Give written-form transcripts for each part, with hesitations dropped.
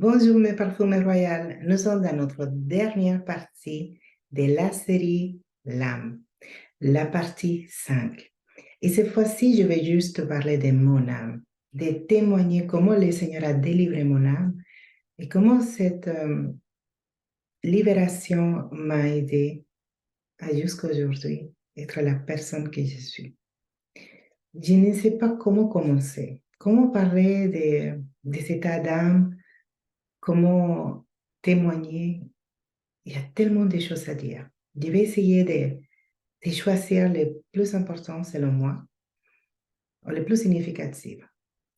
Bonjour mes parfumés royales, nous sommes dans notre dernière partie de la série L'âme, la partie 5. Et cette fois-ci, je vais juste parler de mon âme, de témoigner comment le Seigneur a délivré mon âme et comment cette libération m'a aidé à jusqu'à aujourd'hui être la personne que je suis. Je ne sais pas comment commencer, comment parler de cet état d'âme, comment témoigner. Il y a tellement de choses à dire. Je vais essayer de choisir les plus importants selon moi, ou les plus significatifs.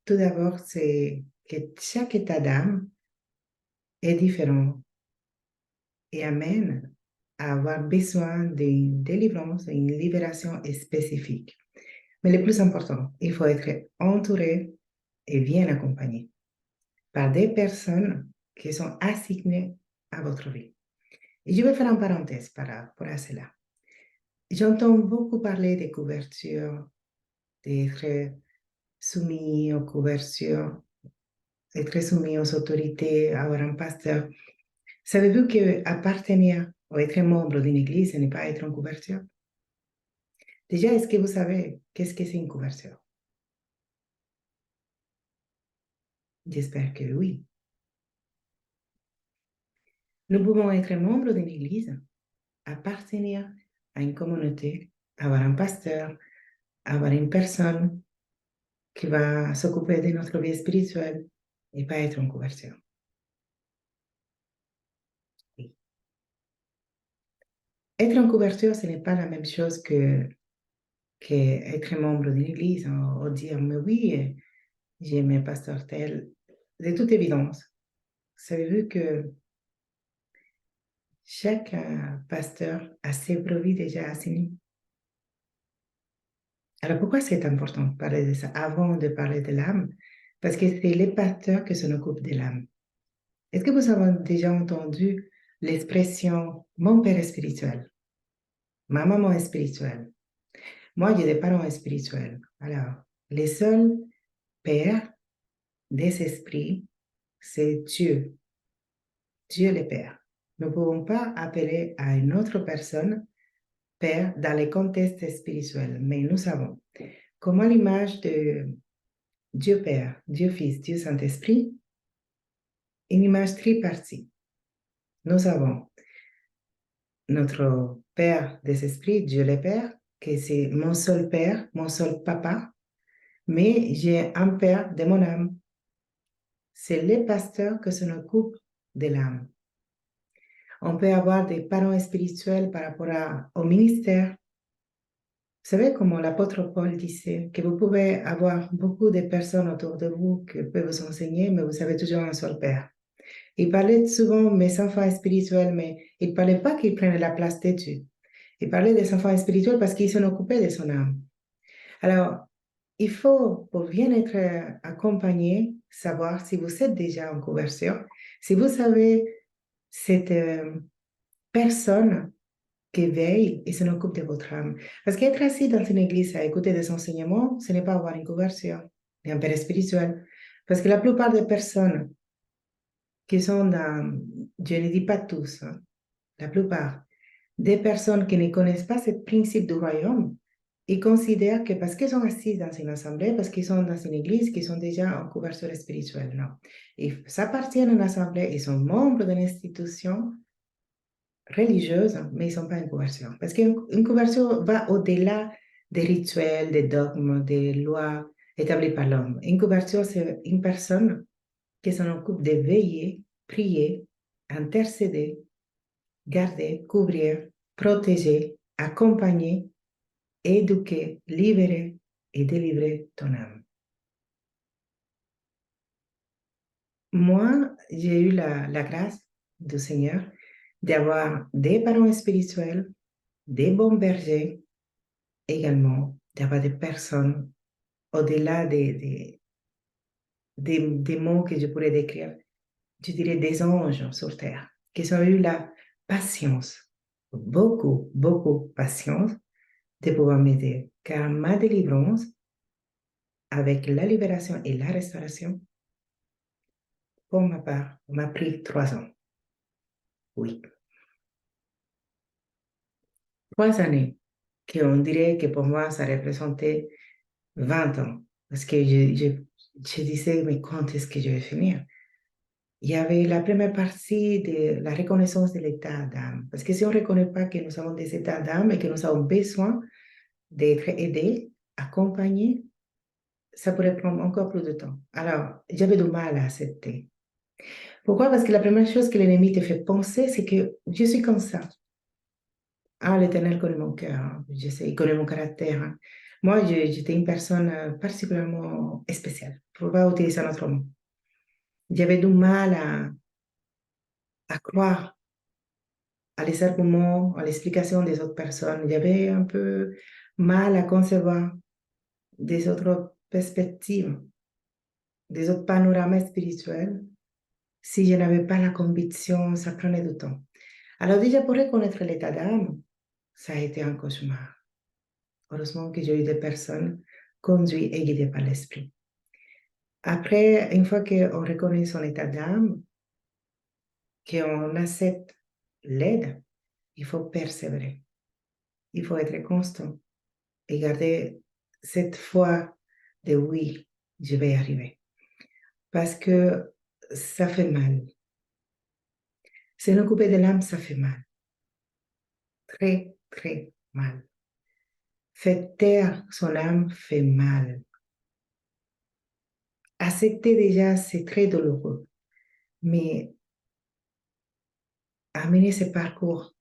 Tout d'abord, c'est que chaque état d'âme est différent et amène à avoir besoin d'une délivrance, une libération spécifique. Mais le plus important, il faut être entouré et bien accompagné par des personnes qui sont assignées à votre vie. Et je vais faire une parenthèse par rapport à cela. J'entends beaucoup parler des couvertures, d'être soumis aux couvertures, d'être soumis aux autorités, avoir un pasteur. Savez-vous qu'appartenir ou être membre d'une église, ce n'est pas être en couverture? Déjà, est-ce que vous savez qu'est-ce que c'est une couverture? J'espère que oui. Nous pouvons être membre d'une église, appartenir à une communauté, avoir un pasteur, avoir une personne qui va s'occuper de notre vie spirituelle et pas être en couverture. Oui. Être en couverture, ce n'est pas la même chose que être membre d'une église ou dire, mais oui, j'ai mes pasteurs tels. De toute évidence, savez-vous que chaque pasteur a ses brebis déjà assignées? Alors pourquoi c'est important de parler de ça avant de parler de l'âme? Parce que c'est les pasteurs qui s'en occupent de l'âme. Est-ce que vous avez déjà entendu l'expression mon père est spirituel, ma maman est spirituelle? Moi, j'ai des parents spirituels. Alors, les seuls pères des esprits, c'est Dieu, Dieu le Père. Nous ne pouvons pas appeler à une autre personne Père dans les contextes spirituels, mais nous savons comment l'image de Dieu Père, Dieu Fils, Dieu Saint-Esprit, une image tripartite. Nous avons notre Père des esprits, Dieu le Père, que c'est mon seul Père, mon seul Papa, mais j'ai un Père de mon âme. C'est les pasteurs qui s'en occupent de l'âme. On peut avoir des parents spirituels par rapport au ministère. Vous savez, comme l'apôtre Paul disait, que vous pouvez avoir beaucoup de personnes autour de vous qui peuvent vous enseigner, mais vous avez toujours un seul Père. Il parlait souvent mes enfants spirituels, mais il ne parlait pas qu'ils prennent la place de Dieu. Il parlait des enfants spirituels parce qu'ils s'en occupaient de son âme. Alors, il faut, pour bien être accompagné, savoir si vous êtes déjà en conversion, si vous savez cette personne qui veille et s'en occupe de votre âme. Parce qu'être assis dans une église à écouter des enseignements, ce n'est pas avoir une conversion, ni un père spirituel. Parce que la plupart des personnes qui sont dans, je ne dis pas tous, hein, la plupart des personnes qui ne connaissent pas ce principe du royaume, ils considèrent que parce qu'ils sont assis dans une assemblée, parce qu'ils sont dans une église, qu'ils sont déjà en couverture spirituelle. Non. Ils s'appartiennent à une assemblée, ils sont membres d'une institution religieuse, mais ils ne sont pas en conversion. Parce qu'une conversion va au-delà des rituels, des dogmes, des lois établies par l'homme. Une conversion, c'est une personne qui s'en occupe de veiller, prier, intercéder, garder, couvrir, protéger, accompagner, éduquer, libérer et délivrer ton âme. Moi, j'ai eu la grâce du Seigneur d'avoir des parents spirituels, des bons bergers, également d'avoir des personnes au-delà des mots que je pourrais décrire, je dirais des anges sur terre, qui ont eu la patience, beaucoup, beaucoup patience de pouvoir m'aider. Car ma délivrance, avec la libération et la restauration, pour ma part, m'a pris 3 ans. Oui. 3 années, qu'on dirait que pour moi, ça représentait 20 ans. Parce que je disais, mais quand est-ce que je vais finir? Il y avait la première partie de la reconnaissance de l'état d'âme. Parce que si on ne reconnaît pas que nous avons des états d'âme et que nous avons besoin d'être aidés, accompagnés, ça pourrait prendre encore plus de temps. Alors, j'avais du mal à accepter. Pourquoi? Parce que la première chose que l'ennemi te fait penser, c'est que je suis comme ça. Ah, l'Éternel connaît mon cœur, hein. Je sais, il connaît mon caractère, hein. Moi, j'étais une personne particulièrement spéciale, pour ne pas utiliser un autre mot. J'avais du mal à croire à les arguments, à l'explication des autres personnes. J'avais un peu mal à concevoir des autres perspectives, des autres panoramas spirituels. Si je n'avais pas la conviction, ça prenait du temps. Alors déjà, pour reconnaître l'état d'âme, ça a été un cauchemar. Heureusement que j'ai eu des personnes conduites et guidées par l'esprit. Après, une fois qu'on reconnaît son état d'âme, qu'on accepte l'aide, il faut persévérer. Il faut être constant et garder cette foi de oui, je vais y arriver. Parce que ça fait mal. Se nous couper de l'âme, ça fait mal. Très, très mal. Faire taire son âme fait mal. Accepter déjà, c'est très douloureux. Mais amener ce parcours,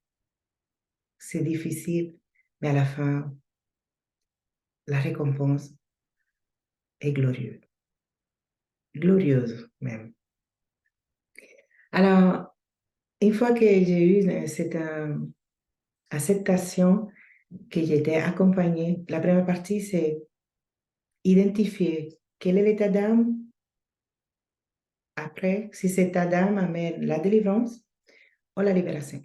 c'est difficile, mais à la fin, la récompense est glorieuse. Glorieuse même. Alors, une fois que j'ai eu cette acceptation, que j'étais accompagnée, la première partie, c'est identifier quel est l'état d'âme. Après, si cet état d'âme amène la délivrance ou la libération.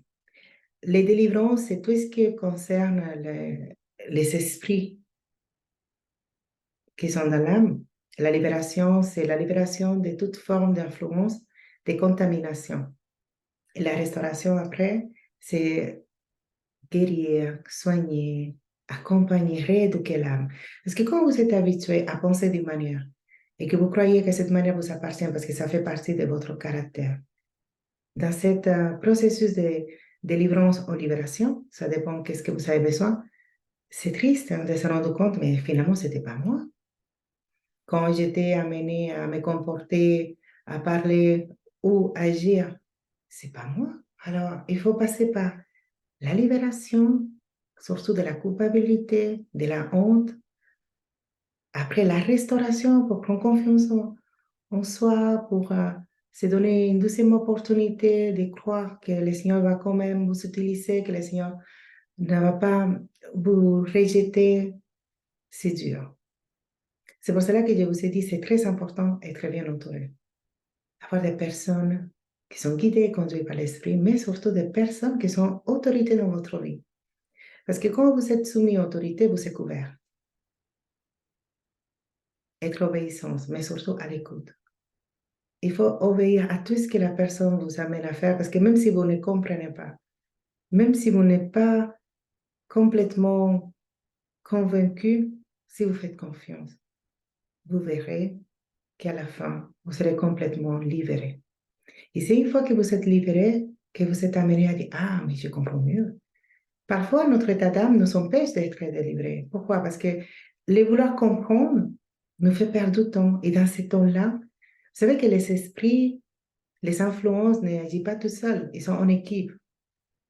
Les délivrances, c'est tout ce qui concerne les esprits qui sont dans l'âme. La libération, c'est la libération de toute forme d'influence, de contamination. Et la restauration, après, c'est guérir, soigner, accompagner, rééduquer l'âme. Parce que quand vous êtes habitué à penser d'une manière et que vous croyez que cette manière vous appartient parce que ça fait partie de votre caractère, dans ce processus de délivrance ou libération, ça dépend qu'est-ce que vous avez besoin. C'est triste, hein, de se rendre compte, mais finalement, ce n'était pas moi. Quand j'étais amenée à me comporter, à parler ou agir, c'est pas moi. Alors, il faut passer par la libération, surtout de la culpabilité, de la honte. Après, la restauration pour prendre confiance en soi, pour se donner une deuxième opportunité de croire que le Seigneur va quand même vous utiliser, que le Seigneur ne va pas vous rejeter. C'est dur. C'est pour cela que je vous ai dit, c'est très important d'être bien entouré. Avoir des personnes qui sont guidées, conduites par l'esprit, mais surtout des personnes qui sont autorités dans votre vie. Parce que quand vous êtes soumis à l'autorité, vous êtes couvert. Être obéissance, mais surtout à l'écoute. Il faut obéir à tout ce que la personne vous amène à faire, parce que même si vous ne comprenez pas, même si vous n'êtes pas complètement convaincu, si vous faites confiance, vous verrez qu'à la fin, vous serez complètement libéré. Et c'est une fois que vous êtes libéré que vous êtes amené à dire, ah, mais je comprends mieux. Parfois, notre état d'âme nous empêche d'être délivrés. Pourquoi? Parce que le vouloir comprendre nous fait perdre du temps. Et dans ce temps-là, vous savez que les esprits, les influences n'agissent pas tout seuls, ils sont en équipe.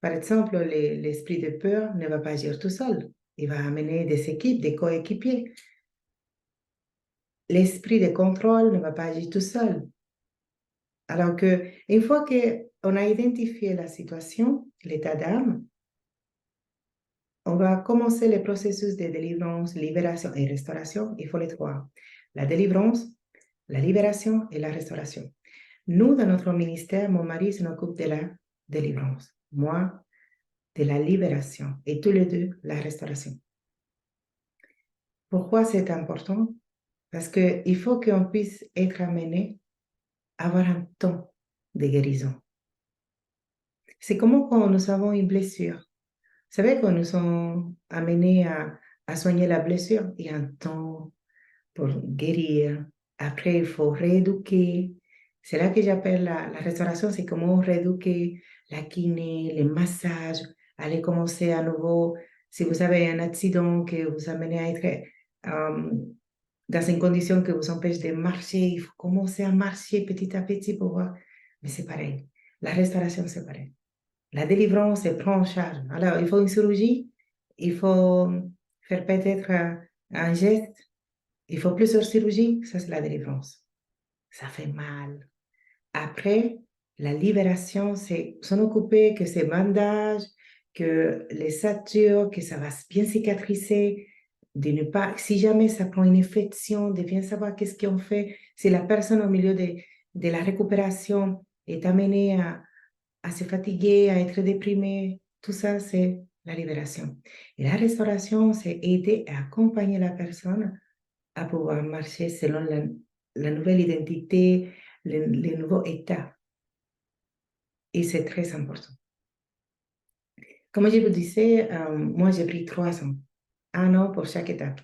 Par exemple, l'esprit de peur ne va pas agir tout seul. Il va amener des équipes, des coéquipiers. L'esprit de contrôle ne va pas agir tout seul. Alors que, une fois qu'on a identifié la situation, l'état d'âme, on va commencer le processus de délivrance, libération et restauration. Il faut les trois. La délivrance, la libération et la restauration. Nous, dans notre ministère, mon mari s'occupe de la délivrance. Moi, de la libération. Et tous les deux, la restauration. Pourquoi c'est important? Parce qu'il faut qu'on puisse être amené avoir un temps de guérison. C'est comme quand nous avons une blessure. Vous savez, quand nous sommes amenés à soigner la blessure, il y a un temps pour guérir. Après, il faut rééduquer. C'est là que j'appelle la restauration, c'est comment rééduquer la kiné, les massages, aller commencer à nouveau. Si vous avez un accident que vous amenez à être euh, dans une condition que vous empêche de marcher, il faut commencer à marcher petit à petit pour voir. Mais c'est pareil. La restauration, c'est pareil. La délivrance, elle prend en charge. Alors, il faut une chirurgie, il faut faire peut-être un geste, il faut plusieurs chirurgies, ça c'est la délivrance. Ça fait mal. Après, la libération, c'est s'en occuper que ces bandages, que les satures, que ça va bien cicatriser, de ne pas, si jamais ça prend une infection, de bien savoir qu'est-ce qu'on fait. Si la personne au milieu de la récupération est amenée à se fatiguer, à être déprimée, tout ça, c'est la libération. Et la restauration, c'est aider et accompagner la personne à pouvoir marcher selon la nouvelle identité, les nouveaux états. Et c'est très important. Comme je vous disais, moi, j'ai pris 3 ans. Un an pour chaque étape.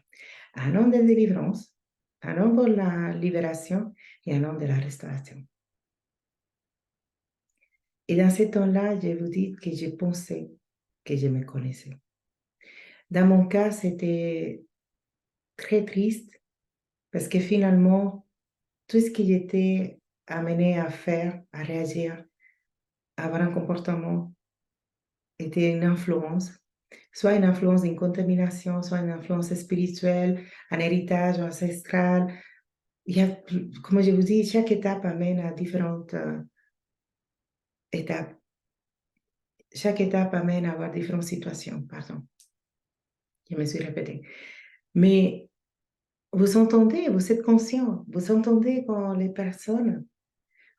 Un an de délivrance, un an pour la libération et un an de la restauration. Et dans ce temps-là, je vous dis que j'ai pensé que je me connaissais. Dans mon cas, c'était très triste parce que finalement, tout ce que j'étais amenée à faire, à réagir, à avoir un comportement, était une influence, soit une influence d'une contamination, soit une influence spirituelle, un héritage ancestral. Il y a, comme je vous dis, chaque étape amène à différentes étapes. Chaque étape amène à avoir différentes situations. Pardon, je me suis répétée. Mais vous entendez, vous êtes conscient, vous entendez quand les personnes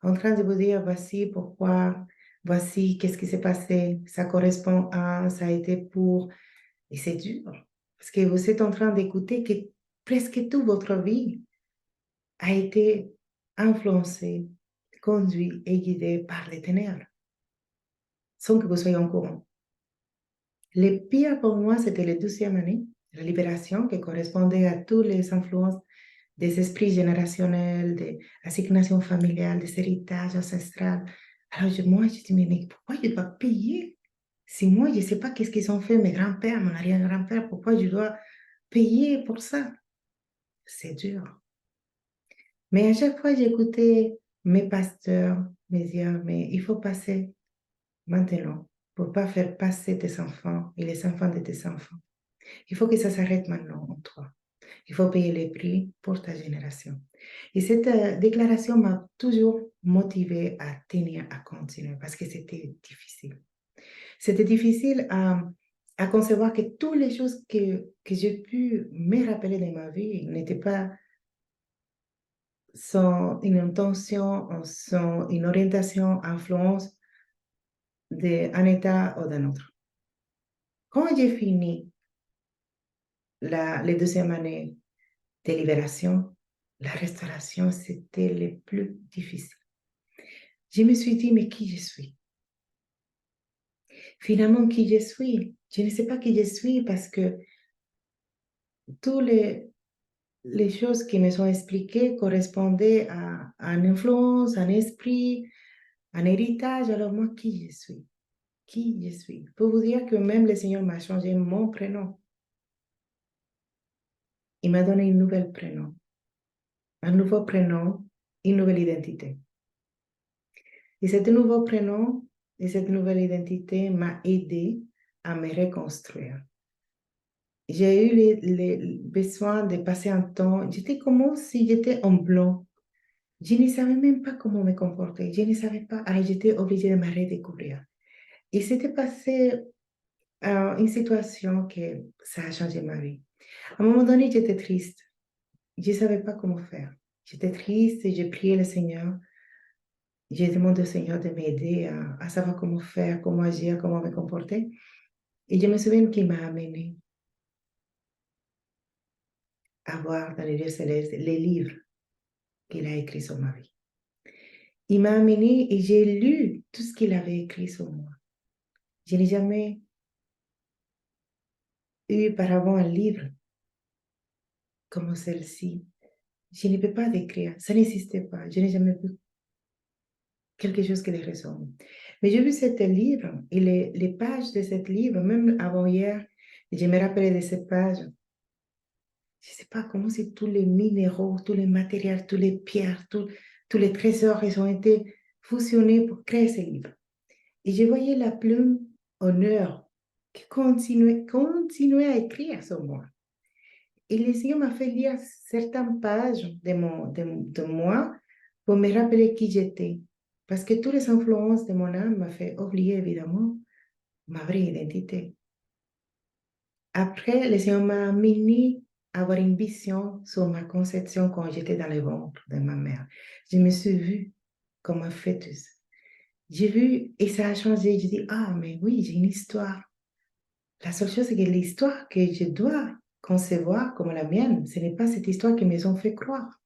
en train de vous dire voici pourquoi, voici qu'est-ce qui s'est passé, ça correspond à, ça a été pour, et c'est dur, parce que vous êtes en train d'écouter que presque toute votre vie a été influencée, conduite et guidée par les ténèbres, sans que vous soyez au courant. Le pire pour moi, c'était la 12e année, la libération, qui correspondait à toutes les influences des esprits générationnels, des assignations familiales, des héritages ancestrales. Alors moi, je dis, mais pourquoi je dois payer? Si moi, je ne sais pas qu'est-ce qu'ils ont fait, mes grands-pères, mon arrière-grand-père, pourquoi je dois payer pour ça? C'est dur. Mais à chaque fois, j'écoutais mes pasteurs me dire, mais il faut passer maintenant pour ne pas faire passer tes enfants et les enfants de tes enfants. Il faut que ça s'arrête maintenant en toi. Il faut payer les prix pour ta génération. Et cette déclaration m'a toujours motivée à tenir, à continuer, parce que c'était difficile. C'était difficile à concevoir que toutes les choses que j'ai pu me rappeler de ma vie n'étaient pas sans une intention, sans une orientation, influence d'un état ou d'un autre. Quand j'ai fini les 2e années de libération, la restauration, c'était le plus difficile. Je me suis dit, mais qui je suis? Finalement, qui je suis? Je ne sais pas qui je suis parce que toutes les choses qui me sont expliquées correspondaient à une influence, un esprit, un héritage. Alors moi, qui je suis? Qui je suis? Pour vous dire que même le Seigneur m'a changé mon prénom. Il m'a donné un nouvel prénom, un nouveau prénom, une nouvelle identité. Et ce nouveau prénom et cette nouvelle identité m'a aidé à me reconstruire. J'ai eu le besoin de passer un temps, j'étais comme si j'étais en blanc. Je ne savais même pas comment me comporter, je ne savais pas, alors j'étais obligée de me redécouvrir. Et c'était passé une situation que ça a changé ma vie. À un moment donné, j'étais triste, je ne savais pas comment faire. J'étais triste et j'ai prié le Seigneur. J'ai demandé au Seigneur de m'aider à savoir comment faire, comment agir, comment me comporter. Et je me souviens qu'il m'a amené à voir dans les lieux célestes les livres qu'il a écrits sur ma vie. il m'a amené et j'ai lu tout ce qu'il avait écrit sur moi. Je n'ai jamais eu auparavant un livre comme celle-ci. Je ne peux pas décrire, ça n'existait pas. Je n'ai jamais vu quelque chose qui les ressemble. Mais j'ai vu ce livre et les pages de ce livre, même avant hier, je me rappelais de ces pages. Je ne sais pas comment c'est tous les minéraux, tous les matériaux, toutes les pierres, tous les trésors, ils ont été fusionnés pour créer ce livre. Et je voyais la plume honneur qui continuait à écrire sur moi. Et le Seigneur m'a fait lire certaines pages de moi pour me rappeler qui j'étais. Parce que toutes les influences de mon âme m'ont fait oublier, évidemment, ma vraie identité. Après, le Seigneur m'a amené à avoir une vision sur ma conception quand j'étais dans le ventre de ma mère. Je me suis vue comme un fœtus. J'ai vu et ça a changé. Je dis, ah, mais oui, j'ai une histoire. La seule chose, c'est que l'histoire que je dois concevoir comme la mienne, ce n'est pas cette histoire qu'ils me ont fait croire.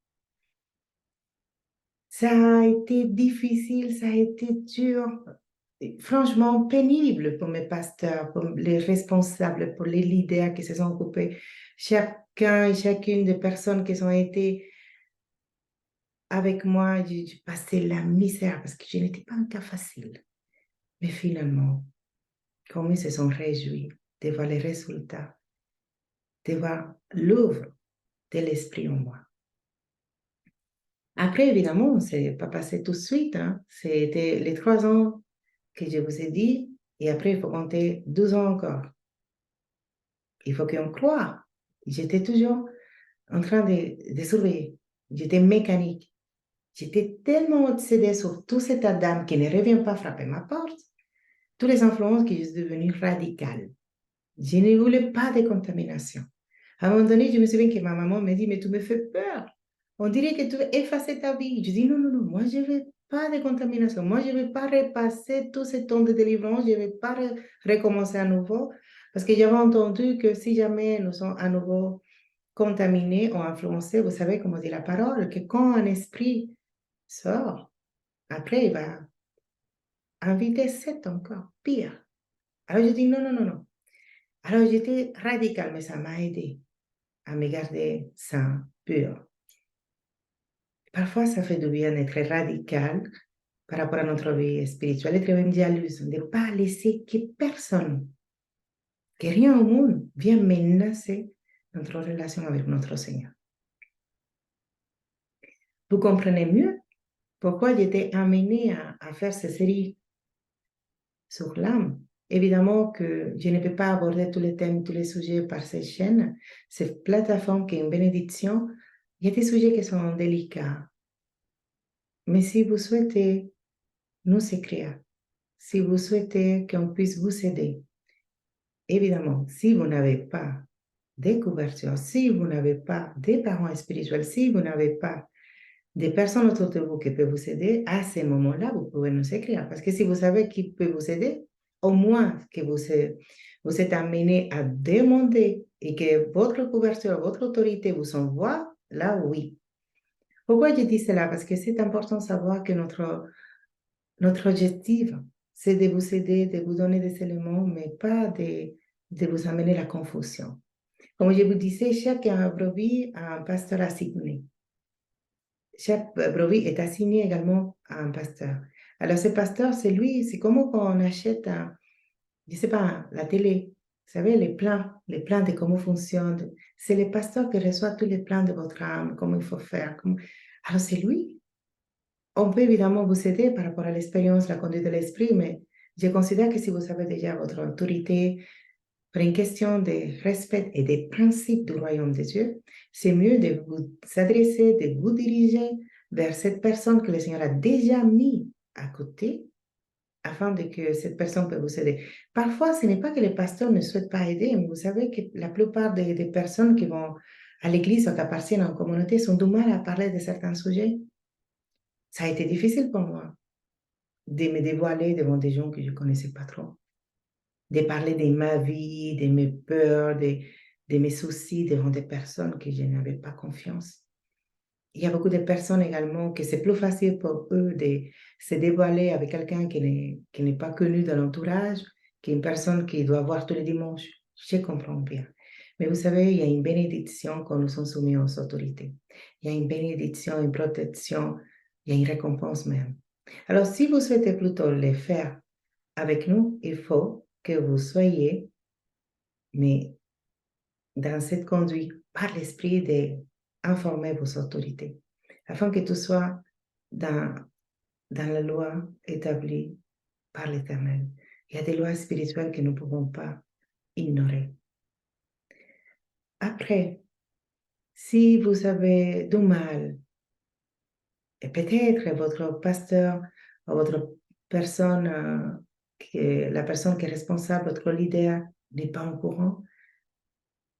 Ça a été difficile, ça a été dur, franchement pénible pour mes pasteurs, pour les responsables, pour les leaders qui se sont occupés, chacun et chacune des personnes qui ont été avec moi. J'ai passé la misère parce que je n'étais pas un cas facile. Mais finalement, comme ils se sont réjouis de voir les résultats, de voir l'œuvre de l'esprit en moi. Après, évidemment, c'est pas passé tout de suite, hein. C'était les 3 ans que je vous ai dit, et après, il faut compter 12 ans encore. Il faut qu'on croie. J'étais toujours en train de surveiller. J'étais mécanique. J'étais tellement obsédée sur tout cet Adam qui ne revient pas frapper ma porte, toutes les influences que je suis devenue radicale. Je ne voulais pas de contamination. À un moment donné, je me souviens que ma maman me dit, mais tu me fais peur. On dirait que tu veux effacer ta vie. Je dis, non, non, non, moi, je ne veux pas de contamination. Moi, je ne veux pas repasser tout ce temps de délivrance. Je ne veux pas recommencer à nouveau. Parce que j'avais entendu que si jamais nous sommes à nouveau contaminés ou influencés, vous savez comment dit la parole, que quand un esprit sort, après, il va inviter 7 encore, pire. Alors, je dis, non, non, non, non. Alors, j'étais radicale, mais ça m'a aidé à me garder sain, pur. Parfois, ça fait du bien d'être radical par rapport à notre vie spirituelle, être évangélique, de ne pas laisser que personne, que rien au monde vienne menacer notre relation avec notre Seigneur. Vous comprenez mieux pourquoi j'étais amenée à faire cette série sur l'âme. Évidemment que je ne peux pas aborder tous les thèmes, tous les sujets par ces chaînes, cette plateforme qui est une bénédiction. Il y a des sujets qui sont délicats. Mais si vous souhaitez nous écrire, si vous souhaitez qu'on puisse vous aider, évidemment, si vous n'avez pas de couverture, si vous n'avez pas des parents spirituels, si vous n'avez pas des personnes autour de vous qui peuvent vous aider, à ce moment-là, vous pouvez nous écrire. Parce que si vous savez qui peut vous aider, au moins que vous êtes amené à demander et que votre couverture, votre autorité vous envoie, là, oui. Pourquoi je dis cela? Parce que c'est important de savoir que notre objectif, c'est de vous aider, de vous donner des éléments, mais pas de vous amener la confusion. Comme je vous disais, chaque brebis a un pasteur assigné. Chaque brebis est assigné également à un pasteur. Alors, ce pasteur, c'est lui, c'est comme quand on achète, je ne sais pas, la télé. Vous savez, les plans de comment fonctionne. C'est le pasteur qui reçoit tous les plans de votre âme, comment il faut faire. Alors, c'est lui. On peut évidemment vous aider par rapport à l'expérience, la conduite de l'esprit, mais je considère que si vous avez déjà votre autorité, pour une question de respect et des principes du royaume de Dieu, c'est mieux de vous adresser, de vous diriger vers cette personne que le Seigneur a déjà mis à côté afin de que cette personne puisse vous aider. Parfois, ce n'est pas que les pasteurs ne souhaitent pas aider, mais vous savez que la plupart des personnes qui vont à l'église ou qui appartiennent à une communauté sont du mal à parler de certains sujets. Ça a été difficile pour moi de me dévoiler devant des gens que je ne connaissais pas trop, de parler de ma vie, de mes peurs, de mes soucis devant des personnes que je n'avais pas confiance. Il y a beaucoup de personnes également que c'est plus facile pour eux de se dévoiler avec quelqu'un qui n'est pas connu dans l'entourage qu'une personne qui doit voir tous les dimanches. Je comprends bien. Mais vous savez, il y a une bénédiction quand nous sommes soumis aux autorités. Il y a une bénédiction, une protection, il y a une récompense même. Alors, si vous souhaitez plutôt le faire avec nous, il faut que vous soyez, mais dans cette conduite, par l'esprit d'informer vos autorités, afin que tout soit dans, dans la loi établie par l'Éternel. Il y a des lois spirituelles que nous ne pouvons pas ignorer. Après, si vous avez du mal, et peut-être votre pasteur ou votre personne, la personne qui est responsable, votre leader n'est pas au courant,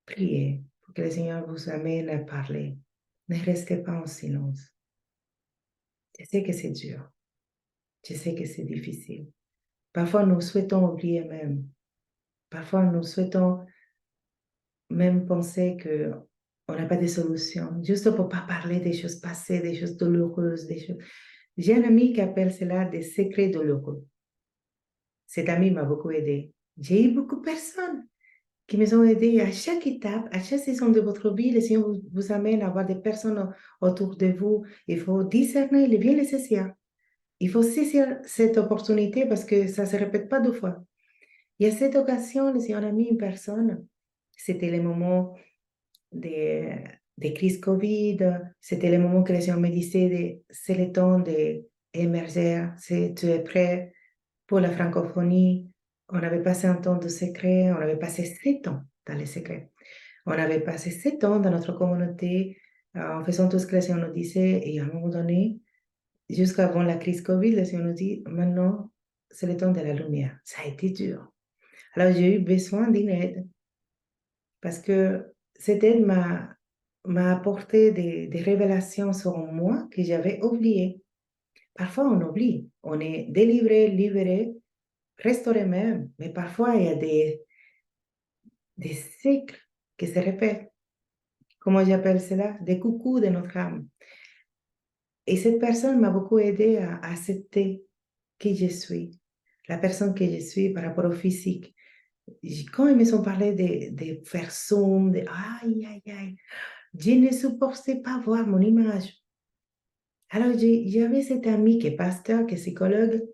priez pour que le Seigneur vous amène à parler. Ne restez pas en silence. Je sais que c'est dur. Je sais que c'est difficile. Parfois, nous souhaitons oublier même. Parfois, nous souhaitons même penser que on n'a pas de solution, juste pour pas parler des choses passées, des choses douloureuses, des choses. J'ai un ami qui appelle cela des secrets douloureux. Cet ami m'a beaucoup aidé. J'ai eu beaucoup de personnes qui me ont aidé à chaque étape, à chaque saison de votre vie. Le Seigneur vous amène à avoir des personnes autour de vous. Il faut discerner le bien nécessaire. Il faut saisir cette opportunité parce que ça ne se répète pas deux fois. Et à cette occasion, le Seigneur a mis une personne. C'était le moment des crises Covid. C'était le moment que le Seigneur me disait, c'est le temps d'émerger. Tu es prêt pour la francophonie. On avait passé un temps de secret. On avait passé 7 ans dans les secrets. On avait passé 7 ans dans notre communauté en faisant tout ce que le Seigneur nous disait. Et à un moment donné, jusqu'avant la crise Covid, le Seigneur nous dit, maintenant, c'est le temps de la lumière. Ça a été dur. Alors, j'ai eu besoin d'une aide parce que cette aide m'a apporté des révélations sur moi que j'avais oubliées. Parfois, on oublie. On est délivré, libéré, restauré même, mais parfois, il y a des cycles qui se répètent. Comment j'appelle cela? Des coucous de notre âme. Et cette personne m'a beaucoup aidé à accepter qui je suis, la personne que je suis par rapport au physique. Quand ils me sont parlé des personnes, aïe, aïe, aïe, je ne supportais pas voir mon image. Alors, j'avais cet ami qui est pasteur, qui est psychologue,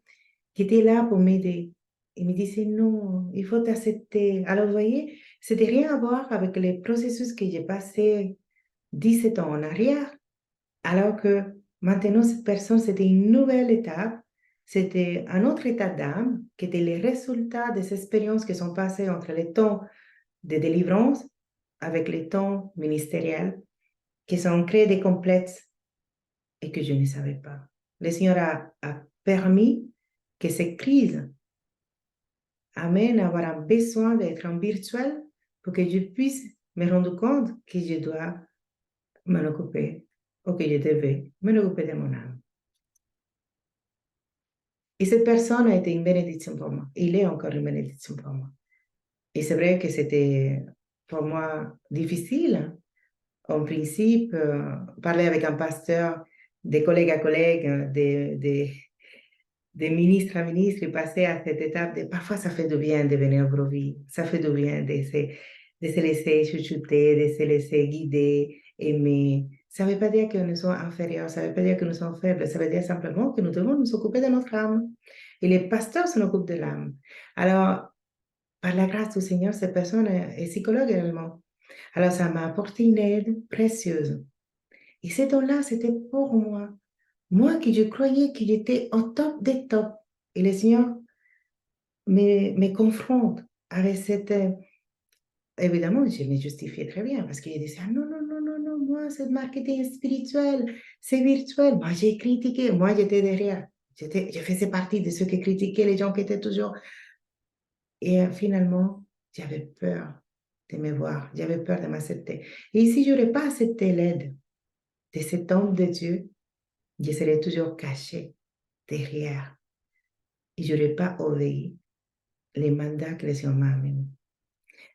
qui était là pour m'aider. Il me disait, non, il faut t'accepter. Alors, vous voyez, c'était rien à voir avec les processus que j'ai passé 17 ans en arrière. Alors que maintenant, cette personne, c'était une nouvelle étape. C'était un autre état d'âme qui était le résultat des expériences qui sont passées entre les temps de délivrance avec les temps ministériels, qui sont créés des complexes et que je ne savais pas. Le Seigneur a permis que ces crises amènent à avoir un besoin d'être en virtuel pour que je puisse me rendre compte que je dois m'en occuper ou que je devais m'en occuper de mon âme. Et cette personne a été une bénédiction pour moi. Il est encore une bénédiction pour moi. Et c'est vrai que c'était pour moi difficile, en principe, parler avec un pasteur, de collègue à collègue, de ministre à ministre, et passer à cette étape. Parfois, ça fait du bien de venir à vos vies. Ça fait du bien de se laisser chuchoter, de se laisser guider, aimer. Ça ne veut pas dire que nous sommes inférieurs, ça ne veut pas dire que nous sommes faibles, ça veut dire simplement que nous devons nous occuper de notre âme. Et les pasteurs s'en occupent de l'âme. Alors, par la grâce du Seigneur, cette personne est psychologue également. Alors, ça m'a apporté une aide précieuse. Et ce temps-là, c'était pour moi. Moi qui je croyais qu'il était au top des tops. Et le Seigneur me confronte avec cette... évidemment, je me justifiais très bien parce qu'il disait, ah, non, non, non, non, non, moi, c'est le marketing spirituel, c'est virtuel. Moi, j'ai critiqué, moi, j'étais derrière. Je faisais partie de ceux qui critiquaient les gens qui étaient toujours... Et finalement, j'avais peur de me voir, j'avais peur de m'accepter. Et si je n'aurais pas accepté l'aide de cet homme de Dieu, je serais toujours cachée derrière et je n'aurais pas obéi les mandats que le Seigneur m'a amenés.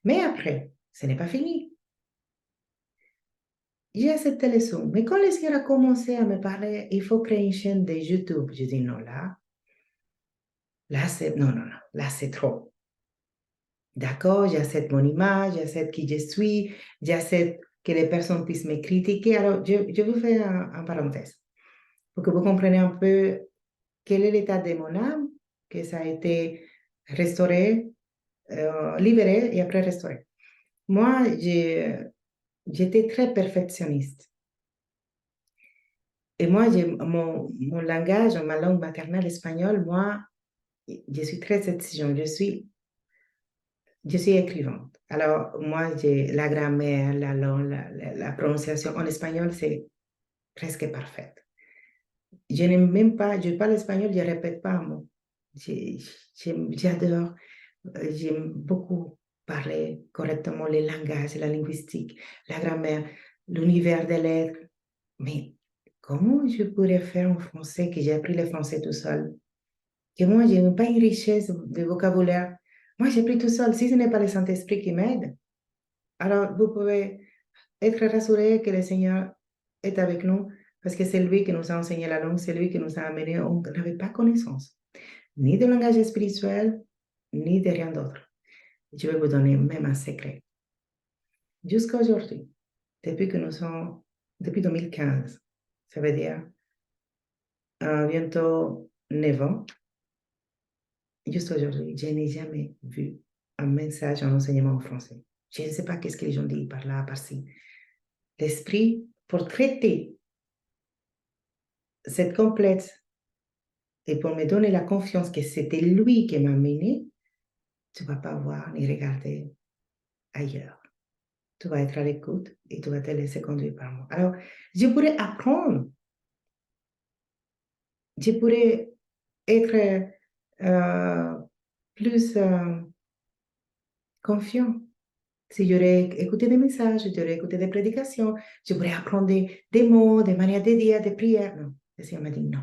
Mais après, ce n'est pas fini. j'ai accepté les sous. Mais quand le Seigneur a commencé à me parler, il faut créer une chaîne de YouTube. Je dis non, là, c'est, non, non, non, là, c'est trop. D'accord, j'accepte mon image, j'accepte qui je suis, j'accepte que les personnes puissent me critiquer. Alors, je vous fais un parenthèse pour que vous compreniez un peu quel est l'état de mon âme, que ça a été restauré, libéré et après restauré. Moi, j'étais très perfectionniste. Et moi, mon langage, ma langue maternelle espagnole, moi, je suis très exigeante. Je suis écrivante. Alors, moi, j'ai la grammaire, la langue, la prononciation en espagnol, c'est presque parfaite. Je n'aime même pas, je parle espagnol, je ne répète pas un mot. J'adore, j'aime beaucoup parler correctement les langages, la linguistique, la grammaire, l'univers des lettres. Mais comment je pourrais faire en français que j'ai appris le français tout seul? Que moi, je n'ai pas une richesse de vocabulaire. Moi, j'ai appris tout seul. Si ce n'est pas le Saint-Esprit qui m'aide, alors vous pouvez être rassuré que le Seigneur est avec nous parce que c'est lui qui nous a enseigné la langue, c'est lui qui nous a amené. On n'avait pas connaissance, ni de langage spirituel, ni de rien d'autre. Je vais vous donner même un secret. Jusqu'à aujourd'hui, depuis 2015, ça veut dire bientôt 9 ans, juste aujourd'hui, je n'ai jamais vu un message, un enseignement en français. Je ne sais pas qu'est-ce que les gens disent par là, par-ci. L'esprit, pour traiter cette complète et pour me donner la confiance que c'était lui qui m'a mené, tu ne vas pas voir ni regarder ailleurs. Tu vas être à l'écoute et tu vas te laisser conduire par moi. Alors, je pourrais apprendre, je pourrais être plus confiant. Si j'aurais écouté des messages, j'aurais écouté des prédications, je pourrais apprendre des mots, des manières de dire, des prières. Non, le Seigneur m'a dit non.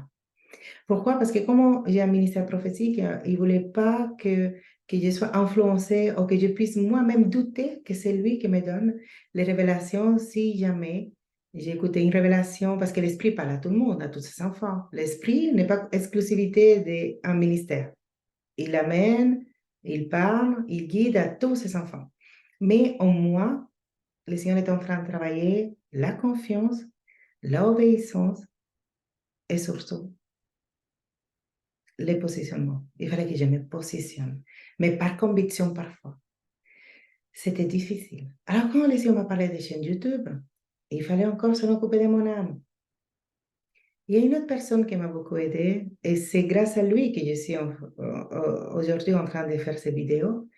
Pourquoi? Parce que comme j'ai un ministère prophétique, il ne voulait pas que je sois influencée ou que je puisse moi-même douter que c'est lui qui me donne les révélations si jamais j'ai écouté une révélation, parce que l'Esprit parle à tout le monde, à tous ses enfants. L'Esprit n'est pas exclusivité d'un ministère. Il amène, il parle, il guide à tous ses enfants. Mais en moi, le Seigneur est en train de travailler la confiance, l'obéissance et surtout les positionnements. Il fallait que je me positionne, mais par conviction parfois. C'était difficile. Alors quand le Seigneur m'a parlé de chaîne YouTube, il fallait encore s'en occuper de mon âme. Il y a une autre personne qui m'a beaucoup aidée et c'est grâce à lui que je suis aujourd'hui en train de faire ces vidéos.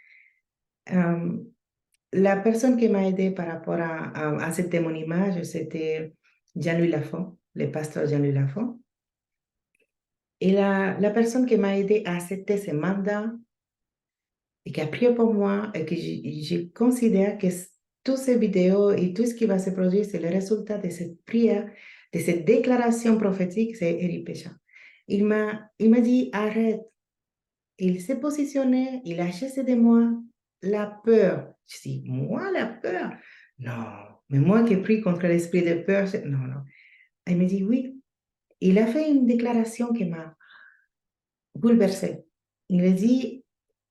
La personne qui m'a aidée par rapport à cette témoignage, c'était Jean-Louis Lafont, le pasteur Jean-Louis Lafont. Et la personne qui m'a aidée à accepter ce mandat et qui a prié pour moi et que je considère que toutes ces vidéos et tout ce qui va se produire, c'est le résultat de cette prière, de cette déclaration prophétique, c'est Éric Pécha. Il m'a dit, arrête. Il s'est positionné, il a chassé de moi la peur. Je dis, moi, la peur? Non, mais moi qui prie contre l'esprit de peur, non, non. Il me dit, oui. Il a fait une déclaration qui m'a bouleversée. Il a dit,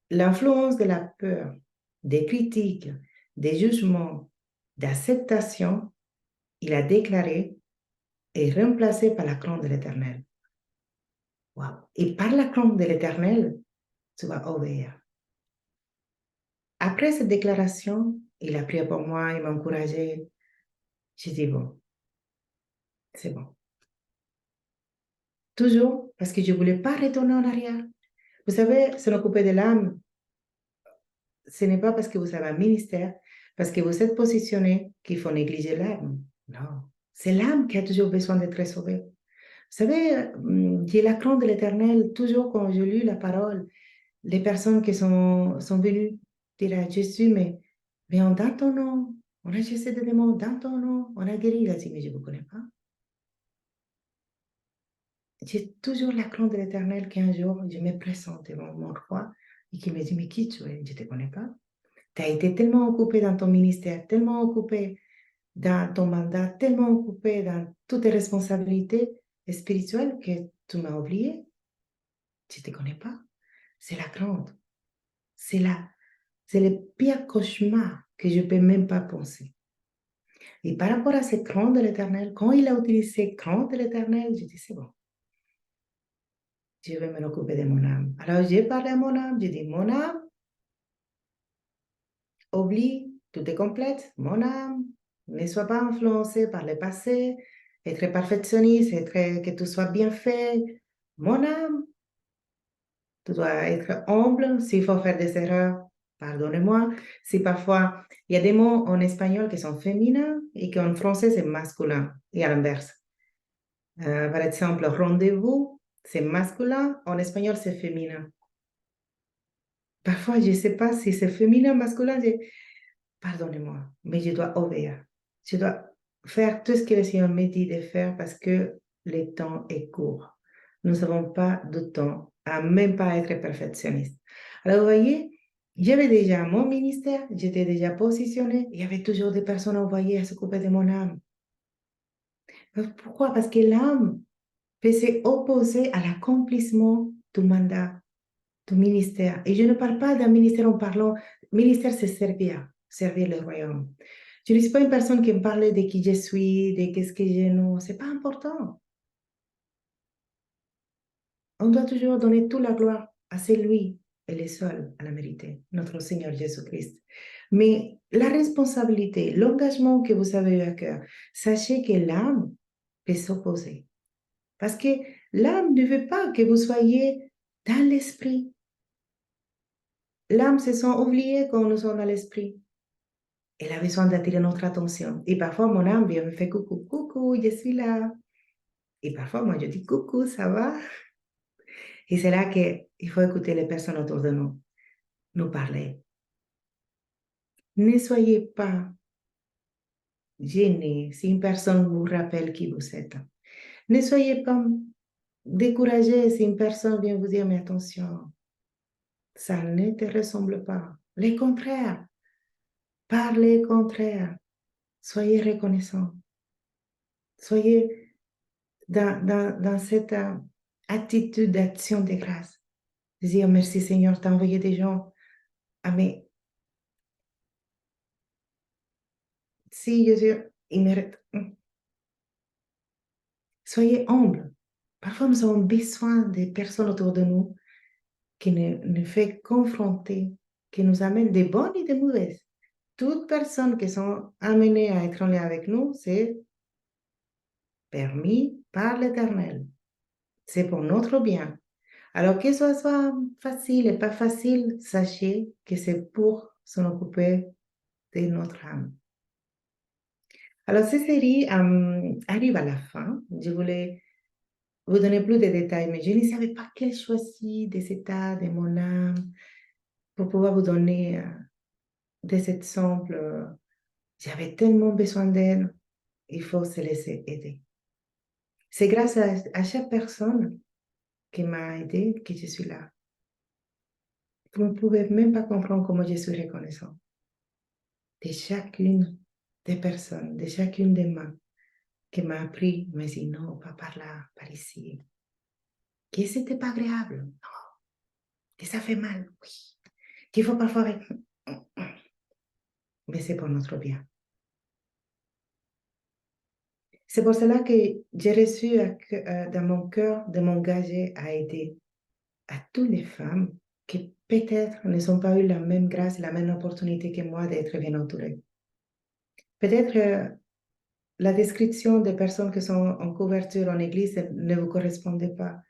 l'influence de la peur, des critiques, des jugements, d'acceptation, il a déclaré, est remplacé par la crainte de l'Éternel. Wow. Et par la crainte de l'Éternel, tu vas obéir. Après cette déclaration, il a prié pour moi, il m'a encouragé. J'ai dit, bon, c'est bon. Toujours parce que je ne voulais pas retourner en arrière. Vous savez, s'en occuper de l'âme, ce n'est pas parce que vous avez un ministère, parce que vous êtes positionné qu'il faut négliger l'âme. Non, c'est l'âme qui a toujours besoin d'être sauvée. Vous savez, j'ai la crainte de l'Éternel, toujours quand je lis la parole, les personnes qui sont venues dire à Jésus, mais on dans ton nom, on a chassé des démons dans ton nom, on a guéri. Il a dit, mais je ne vous connais pas. J'ai toujours la crainte de l'Éternel qu'un jour, je me présente devant mon roi et qui me dit, mais qui tu es? Je ne te connais pas. Tu as été tellement occupé dans ton ministère, tellement occupé dans ton mandat, tellement occupé dans toutes tes responsabilités spirituelles que tu m'as oublié. Tu ne te connais pas. C'est la crainte. C'est le pire cauchemar que je ne peux même pas penser. Et par rapport à cette crainte de l'Éternel, quand il a utilisé crainte de l'Éternel, je dis, c'est bon, je vais me occuper de mon âme. Alors j'ai parlé à mon âme, j'ai dit, mon âme, oublie, tout est complète, mon âme, ne sois pas influencé par le passé, être perfectionniste, que tout soit bien fait. Mon âme, tu dois être humble, s'il faut faire des erreurs, pardonnez-moi. Si parfois, il y a des mots en espagnol qui sont féminins et qu'en français, c'est masculin, et à l'inverse. Par exemple, rendez-vous, c'est masculin, en espagnol, c'est féminin. Parfois, je ne sais pas si c'est féminin ou masculin. Pardonnez-moi, mais je dois obéir. Je dois faire tout ce que le Seigneur me dit de faire parce que le temps est court. Nous n'avons pas de temps à même pas être perfectionniste. Alors, vous voyez, j'avais déjà mon ministère, j'étais déjà positionnée, il y avait toujours des personnes envoyées à s'occuper de mon âme. Pourquoi? Parce que l'âme peut s'opposer à l'accomplissement du mandat, du ministère. Et je ne parle pas d'un ministère en parlant, ministère c'est servir le royaume. Je ne suis pas une personne qui me parle de qui je suis, de qu'est-ce que je non, c'est pas important. On doit toujours donner toute la gloire à celui, et le seul à la mériter, notre Seigneur Jésus-Christ. Mais la responsabilité, l'engagement que vous avez eu à cœur, sachez que l'âme peut s'opposer. Parce que l'âme ne veut pas que vous soyez dans l'esprit. L'âme se sent oubliée quand nous sommes dans l'esprit. Elle a besoin d'attirer notre attention. Et parfois, mon âme vient me faire coucou, coucou, je suis là. Et parfois, moi, je dis coucou, ça va? Et c'est là qu'il faut écouter les personnes autour de nous, nous parler. Ne soyez pas gênés si une personne vous rappelle qui vous êtes. Ne soyez pas découragés si une personne vient vous dire, mais attention, ça ne te ressemble pas. Le contraire, parlez contraire. Soyez reconnaissants. Soyez dans cette attitude d'action de grâce. Dire merci Seigneur, t'as envoyé des gens. Ah, mais si Jésus, il mérite. Soyez humble. Parfois, nous avons besoin des personnes autour de nous qui nous fait confronter, qui nous amènent des bonnes et des mauvaises. Toutes personnes qui sont amenées à être en lien avec nous, c'est permis par l'Éternel. C'est pour notre bien. Alors que ce soit facile et pas facile, sachez que c'est pour s'en occuper de notre âme. Alors, cette série arrive à la fin. Je voulais vous donner plus de détails, mais je ne savais pas quel choisir des états de mon âme pour pouvoir vous donner des exemples. J'avais tellement besoin d'aide, il faut se laisser aider. C'est grâce à chaque personne qui m'a aidé que je suis là. Vous ne pouvez même pas comprendre comment je suis reconnaissant de chacune des personnes, de chacune des mains qui m'a appris, mais dit non, pas par là, par ici. Que c'était pas agréable, non, que ça fait mal, oui, qu'il faut parfois, mais c'est pour notre bien. C'est pour cela que j'ai reçu dans mon cœur de m'engager à aider à toutes les femmes qui peut-être ne sont pas eu la même grâce, la même opportunité que moi d'être bien entourées. Peut-être la description des personnes qui sont en couverture en église ne vous correspondait pas,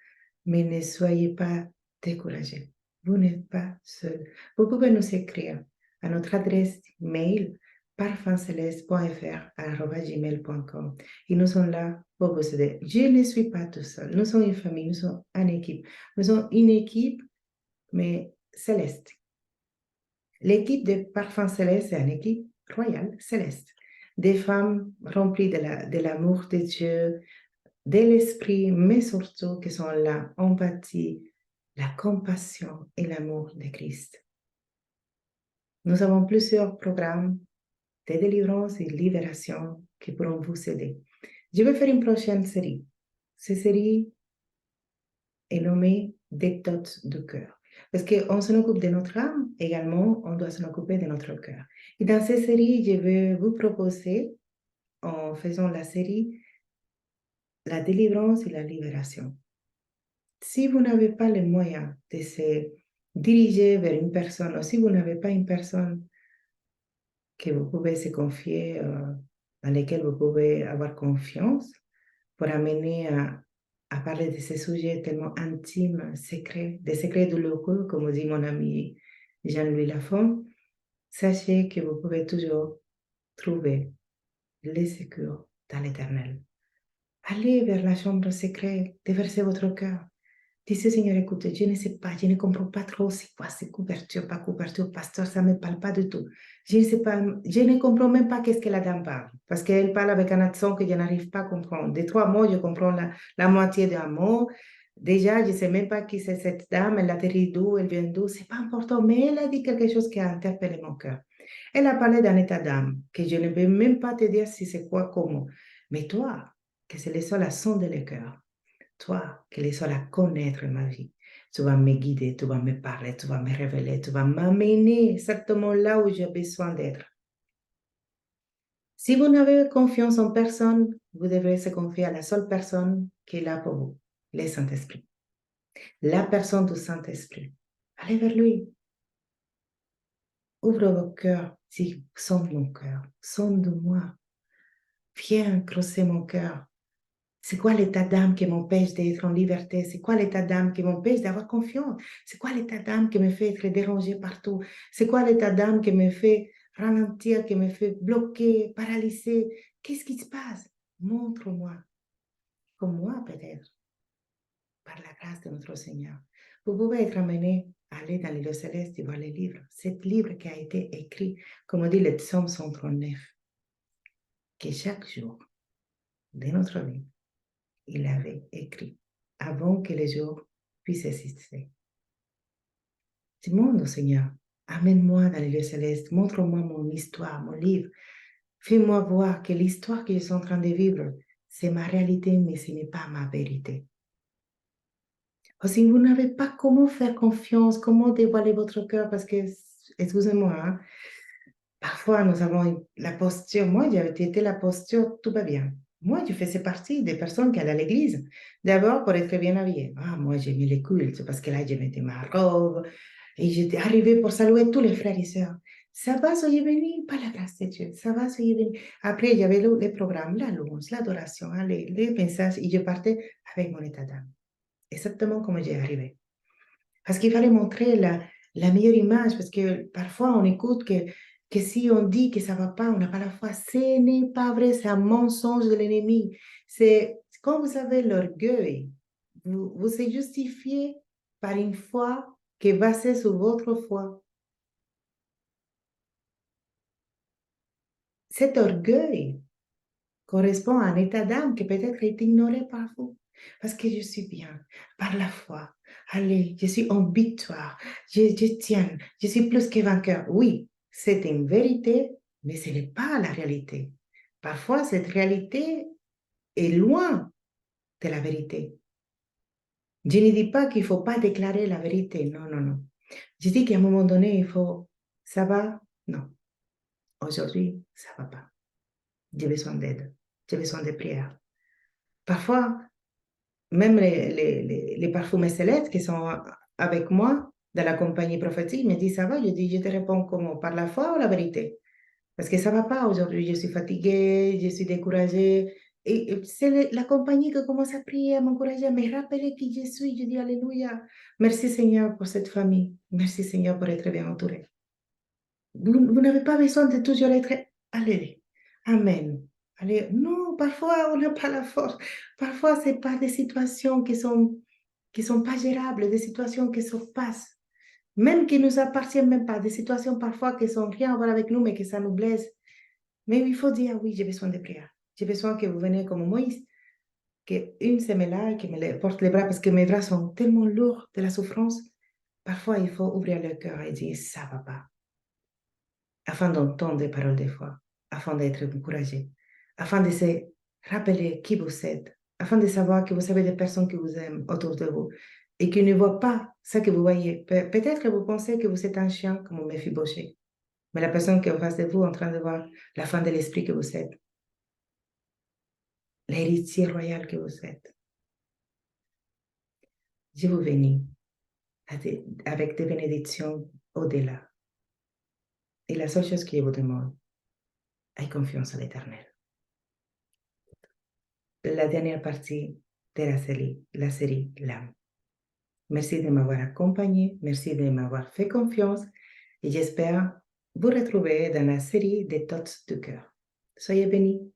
mais ne soyez pas découragés. Vous n'êtes pas seul. Vous pouvez nous écrire à notre adresse mail parfumceleste.fr@gmail.com et nous sommes là pour vous aider. Je ne suis pas tout seul. Nous sommes une famille, nous sommes une équipe. Nous sommes une équipe, mais céleste. L'équipe de Parfum Céleste, c'est une équipe royale céleste. Des femmes remplies de l'amour de Dieu, de l'esprit, mais surtout qui sont l'empathie, la compassion et l'amour de Christ. Nous avons plusieurs programmes de délivrance et de libération qui pourront vous aider. Je vais faire une prochaine série. Cette série est nommée Détox du cœur. Parce qu'on s'en occupe de notre âme, également, on doit s'en occuper de notre cœur. Et dans cette série, je vais vous proposer, en faisant la série, la délivrance et la libération. Si vous n'avez pas les moyens de se diriger vers une personne, ou si vous n'avez pas une personne que vous pouvez se confier, dans laquelle vous pouvez avoir confiance, pour amener à parler de ces sujets tellement intimes, secrets, des secrets douloureux, comme dit mon ami Jean-Louis Lafont, sachez que vous pouvez toujours trouver les secours dans l'Éternel. Allez vers la chambre secrète, déversez votre cœur. Dice, Seigneur, écoute, je ne sais pas, je ne comprends pas trop c'est quoi, c'est couverture, pas couverture, pasteur, ça ne me parle pas du tout. Je ne sais pas, je ne comprends même pas qu'est-ce que la dame parle, parce qu'elle parle avec un accent que je n'arrive pas à comprendre. De 3 mots, je comprends la moitié d'un mot. Déjà, je ne sais même pas qui c'est cette dame, elle atterrit d'où, elle vient d'où, c'est pas important, mais elle a dit quelque chose qui a interpellé mon cœur. Elle a parlé d'un état d'âme, que je ne peux même pas te dire si c'est quoi, comment. Mais toi, que c'est le seul à sonder le cœur, toi, qui es seul à connaître ma vie, tu vas me guider, tu vas me parler, tu vas me révéler, tu vas m'amener exactement là où j'ai besoin d'être. Si vous n'avez confiance en personne, vous devrez se confier à la seule personne qui est là pour vous, le Saint-Esprit. La personne du Saint-Esprit. Allez vers lui. Ouvre vos cœurs. Si sonde mon cœur, sonde-moi. Viens creuser mon cœur. C'est quoi l'état d'âme qui m'empêche d'être en liberté? C'est quoi l'état d'âme qui m'empêche d'avoir confiance? C'est quoi l'état d'âme qui me fait être dérangé partout? C'est quoi l'état d'âme qui me fait ralentir, qui me fait bloquer, paralyser? Qu'est-ce qui se passe? Montre-moi. Comme moi, peut-être, par la grâce de notre Seigneur. Vous pouvez être amené à aller dans les lieux célestes et voir les livres. Ce livre qui a été écrit, comme dit le psaume 139, que chaque jour de notre vie, il avait écrit avant que les jours puissent exister. Demande au Seigneur, amène-moi dans les lieux célestes, montre-moi mon histoire, mon livre. Fais-moi voir que l'histoire que je suis en train de vivre, c'est ma réalité, mais ce n'est pas ma vérité. Si vous n'avez pas comment faire confiance, comment dévoiler votre cœur, parce que, excusez-moi, hein, parfois nous avons la posture, moi j'ai été la posture, tout va bien. Moi, je faisais partie des personnes qui allaient à l'église. D'abord, pour être bien habillée. Ah, moi, j'ai mis les cultes parce que là, je mettais ma robe et j'étais arrivée pour saluer tous les frères et sœurs. Ça va, soyez bénis, par la grâce de Dieu. Ça va, soyez bénis. Après, il y avait les programmes, la louange, l'adoration, hein, les messages et je partais avec mon état d'âme. Exactement comme j'ai arrivé. Parce qu'il fallait montrer la meilleure image, parce que parfois on écoute que si on dit que ça ne va pas, on n'a pas la foi. Ce n'est pas vrai, c'est un mensonge de l'ennemi. C'est quand vous avez l'orgueil, vous se justifiez par une foi qui est basée sur votre foi. Cet orgueil correspond à un état d'âme qui peut-être est ignoré par vous. Parce que je suis bien, par la foi. Allez, je suis en victoire. Je tiens, je suis plus que vainqueur. Oui, c'est une vérité, mais ce n'est pas la réalité. Parfois, cette réalité est loin de la vérité. Je ne dis pas qu'il ne faut pas déclarer la vérité. Non, non, non. Je dis qu'à un moment donné, il faut, ça va? Non. Aujourd'hui, ça ne va pas. J'ai besoin d'aide. J'ai besoin de prière. Parfois, même les parfumés célestes qui sont avec moi dans la compagnie prophétique me disent, ça va? Je dis, je te réponds comment? Par la foi ou la vérité? Parce que ça ne va pas aujourd'hui. Je suis fatiguée, je suis découragée. Et c'est la compagnie qui commence à prier, à m'encourager, à me rappeler qui je suis. Je dis, Alléluia. Merci Seigneur pour cette famille. Merci Seigneur pour être bien entouré. Vous n'avez pas besoin de toujours être... Allez, Amen. Allez, non, parfois on n'a pas la force. Parfois, c'est pas des situations qui sont pas gérables, des situations qui se passent. Même qui nous appartiennent même pas, des situations parfois qui sont rien à voir avec nous, mais que ça nous blesse. Mais il faut dire, oui, j'ai besoin de prière. J'ai besoin que vous veniez comme Moïse, qu'une se met là et que me porte les bras parce que mes bras sont tellement lourds de la souffrance. Parfois, il faut ouvrir le cœur et dire, ça va pas, afin d'entendre des paroles de foi. afin d'être encouragé, afin de se rappeler qui vous êtes, afin de savoir que vous avez des personnes qui vous aiment autour de vous et qui ne voient pas ce que vous voyez. Peut-être que vous pensez que vous êtes un chien comme Mephibosheth, mais la personne qui est en face de vous est en train de voir la fin de l'esprit que vous êtes, l'héritier royal que vous êtes. Je vous bénis avec des bénédictions au-delà. Et la seule chose que je vous demande, ayez confiance en l'Éternel. La dernière partie de la série L'âme. Merci de m'avoir accompagné, merci de m'avoir fait confiance et j'espère vous retrouver dans la série des Thoughts du cœur. Soyez bénis.